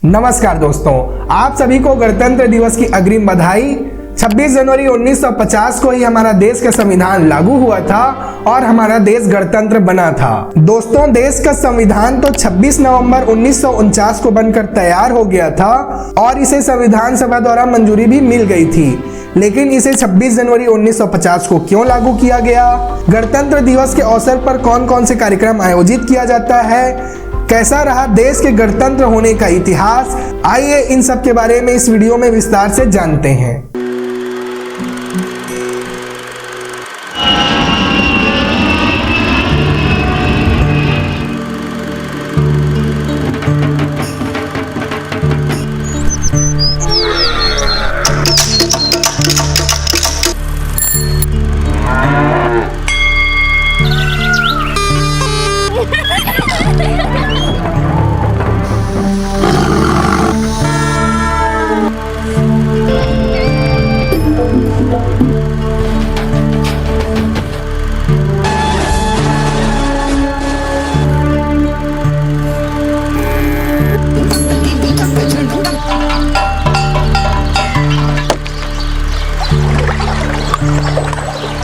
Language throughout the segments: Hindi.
नमस्कार दोस्तों, आप सभी को गणतंत्र दिवस की अग्रिम बधाई। 26 जनवरी 1950 को ही हमारा देश का संविधान लागू हुआ था और हमारा देश गणतंत्र बना था। दोस्तों, देश का संविधान तो 26 नवंबर 1949 को बनकर तैयार हो गया था और इसे संविधान सभा द्वारा मंजूरी भी मिल गई थी। लेकिन इसे 26 जनवरी 1950 को क्यों लागू किया गया? गणतंत्र दिवस के अवसर पर कौन कौन से कार्यक्रम आयोजित किया जाता है? कैसा रहा देश के गणतंत्र होने का इतिहास? आइए इन सब के बारे में इस वीडियो में विस्तार से जानते हैं।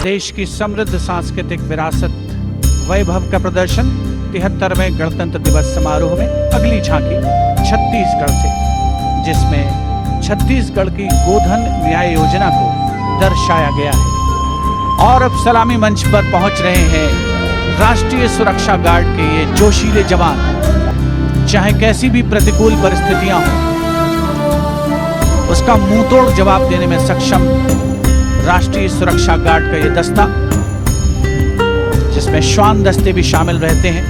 देश की समृद्ध सांस्कृतिक विरासत वैभव का प्रदर्शन 73वें गणतंत्र दिवस समारोह में अगली झांकी छत्तीसगढ़ से, जिसमें छत्तीसगढ़ की गोधन न्याय योजना को दर्शाया गया है। और अब सलामी मंच पर पहुंच रहे हैं राष्ट्रीय सुरक्षा गार्ड के ये जोशीले जवान। चाहे कैसी भी प्रतिकूल परिस्थितियां हों, उसका मुंहतोड़ जवाब देने में सक्षम राष्ट्रीय सुरक्षा गार्ड का ये दस्ता, जिसमें श्वान दस्ते भी शामिल रहते हैं।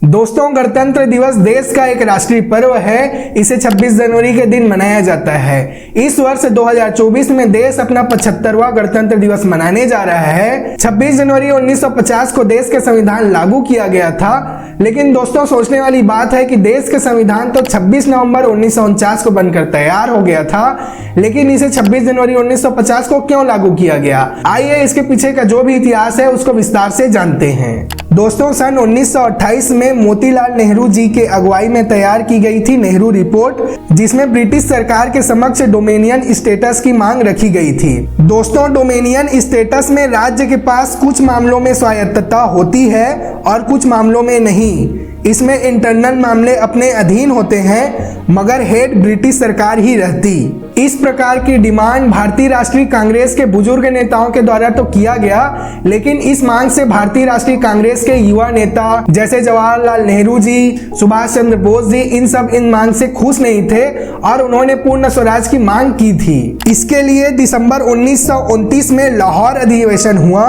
दोस्तों, गणतंत्र दिवस देश का एक राष्ट्रीय पर्व है। इसे 26 जनवरी के दिन मनाया जाता है। इस वर्ष 2024 में देश अपना 75वां गणतंत्र दिवस मनाने जा रहा है। 26 जनवरी 1950 को देश का संविधान लागू किया गया था। लेकिन दोस्तों, सोचने वाली बात है कि देश का संविधान तो 26 नवंबर 1949 को बनकर तैयार हो गया था, लेकिन इसे 26 जनवरी 1950 को क्यों लागू किया गया? आइए इसके पीछे का जो भी इतिहास है उसको विस्तार से जानते हैं। दोस्तों, सन 1928 में मोतीलाल नेहरू जी के अगुवाई में तैयार की गई थी नेहरू रिपोर्ट, जिसमें ब्रिटिश सरकार के समक्ष डोमेनियन स्टेटस की मांग रखी गई थी। दोस्तों, डोमेनियन स्टेटस में राज्य के पास कुछ मामलों में स्वायत्तता होती है और कुछ मामलों में नहीं। इसमें इंटरनल मामले अपने अधीन होते हैं, मगर हेड ब्रिटिश सरकार ही रहती। इस प्रकार की डिमांड भारतीय राष्ट्रीय कांग्रेस के बुजुर्ग नेताओं के द्वारा तो किया गया, लेकिन इस मांग से भारतीय राष्ट्रीय कांग्रेस के युवा नेता जैसे जवाहरलाल नेहरू जी, सुभाष चंद्र बोस जी, इन मांग से खुश नहीं थे और उन्होंने पूर्ण स्वराज की मांग की थी। इसके लिए दिसंबर 1929 में लाहौर अधिवेशन हुआ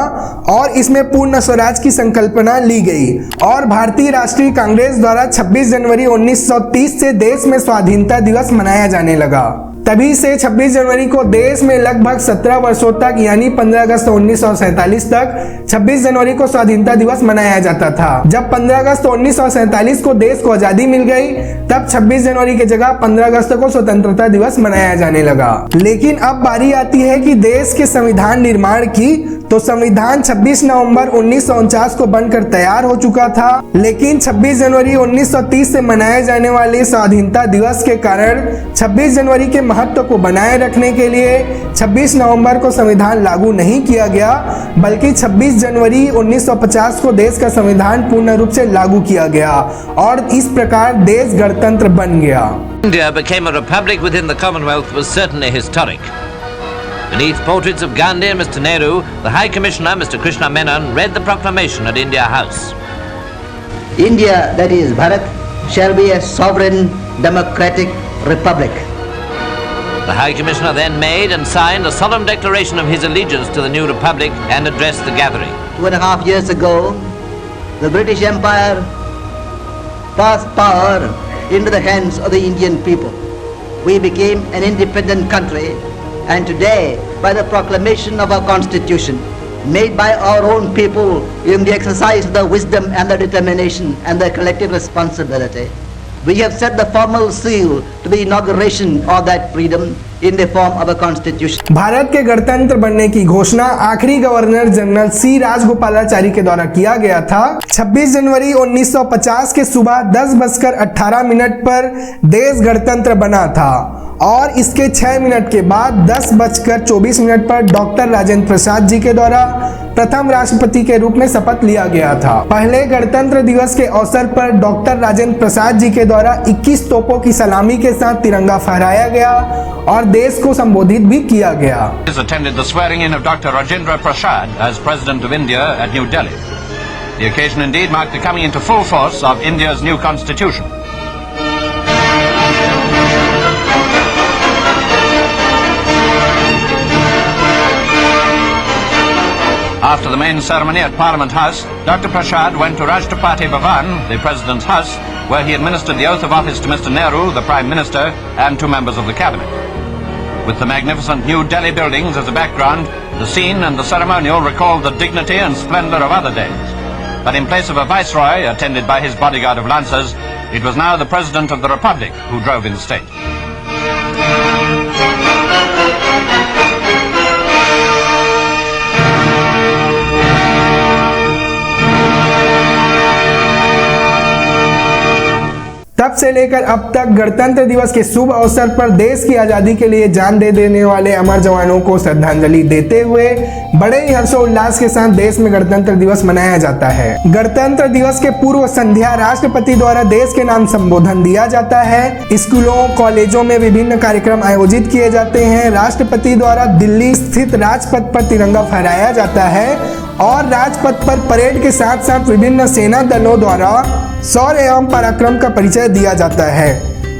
और इसमें पूर्ण स्वराज की संकल्पना ली गई और भारतीय राष्ट्रीय कांग्रेस द्वारा 26 जनवरी 1930 से देश में स्वाधीनता दिवस मनाया जाने लगा। तभी से 26 जनवरी को देश में लगभग 17 वर्षों तक, यानी 15 अगस्त 1947 तक 26 जनवरी को स्वाधीनता दिवस मनाया जाता था। जब 15 अगस्त 1947 को देश को आजादी मिल गई, तब 26 जनवरी की जगह 15 अगस्त को स्वतंत्रता दिवस मनाया जाने लगा। लेकिन अब बारी आती है कि देश के संविधान निर्माण की, तो संविधान 26 नवंबर 1949 को बनकर तैयार हो चुका था। लेकिन 26 जनवरी 1930 से मनाए जाने वाले स्वाधीनता दिवस के कारण 26 जनवरी के महत्व को बनाए रखने के लिए 26 नवंबर को संविधान लागू नहीं किया गया, बल्कि 26 जनवरी 1950 को देश का संविधान पूर्ण रूप से लागू किया गया और इस प्रकार देश गणतंत्र बन गया। India became a republic within the Commonwealth was certainly historic. Beneath portraits of Gandhi and Mr. Nehru, the High Commissioner, Mr. Krishna Menon, read the proclamation at India House. India, that is Bharat, shall be a sovereign democratic republic. The High Commissioner then made and signed a solemn declaration of his allegiance to the new republic and addressed the gathering. 2.5 years ago, the British Empire passed power into the hands of the Indian people. We became an independent country, and today, by the proclamation of our constitution, made by our own people in the exercise of the wisdom and the determination and the collective responsibility, we have set the formal seal to the inauguration of that freedom in the form of a constitution. Bharat के गणतंत्र बनने की घोषणा आखिरी गवर्नर जनरल सी राजगोपालाचारी के द्वारा किया गया था। 26 जनवरी 1950 के सुबह 10:18 पर देश गणतंत्र बना था और इसके 6 मिनट के बाद 10:24 पर डॉक्टर राजेंद्र प्रसाद जी के द्वारा प्रथम राष्ट्रपति के रूप में शपथ लिया गया था। पहले गणतंत्र दिवस के अवसर पर डॉक्टर राजेंद्र प्रसाद जी के द्वारा 21 तोपों की सलामी के साथ तिरंगा फहराया गया और देश को संबोधित भी किया गया। Attended the swearing in of Dr. Rajendra Prasad as President of India at New Delhi. The occasion indeed marked the coming into full force of India's new constitution. After the main ceremony at Parliament House, Dr. Prasad went to Rashtrapati Bhavan, the President's house, where he administered the oath of office to Mr. Nehru, the Prime Minister, and 2 members of the Cabinet. With the magnificent New Delhi buildings as a background, the scene and the ceremonial recalled the dignity and splendor of other days. But in place of a viceroy, attended by his bodyguard of lancers, it was now the President of the Republic who drove in state. तब से लेकर अब तक गणतंत्र दिवस के शुभ अवसर पर देश की आजादी के लिए जान दे देने वाले अमर जवानों को श्रद्धांजलि देते हुए बड़े ही हर्षोल्लास के साथ देश में गणतंत्र दिवस मनाया जाता है। गणतंत्र दिवस के पूर्व संध्या राष्ट्रपति द्वारा देश के नाम संबोधन दिया जाता है। स्कूलों कॉलेजों में विभिन्न कार्यक्रम आयोजित किए जाते हैं। राष्ट्रपति द्वारा दिल्ली स्थित राजपथ पर तिरंगा फहराया जाता है और राजपथ पर परेड के साथ साथ विभिन्न सेना दलों द्वारा शौर्य एवं पराक्रम का परिचय दिया जाता है।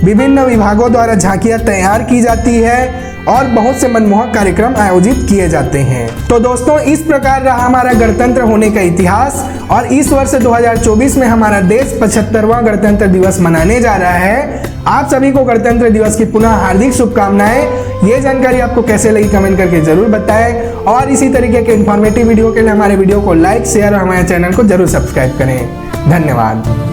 विभिन्न विभागों द्वारा झांकियां तैयार की जाती है और बहुत से मनमोहक कार्यक्रम आयोजित किए जाते हैं। तो दोस्तों, इस प्रकार रहा हमारा गणतंत्र होने का इतिहास और इस वर्ष 2024 में हमारा देश 75वां गणतंत्र दिवस मनाने जा रहा है। आप सभी को गणतंत्र दिवस की पुनः हार्दिक शुभकामनाएं। ये जानकारी आपको कैसे लगी कमेंट करके जरूर बताएं और इसी तरीके के इन्फॉर्मेटिव वीडियो के लिए हमारे वीडियो को लाइक शेयर और हमारे चैनल को जरूर सब्सक्राइब करें। धन्यवाद।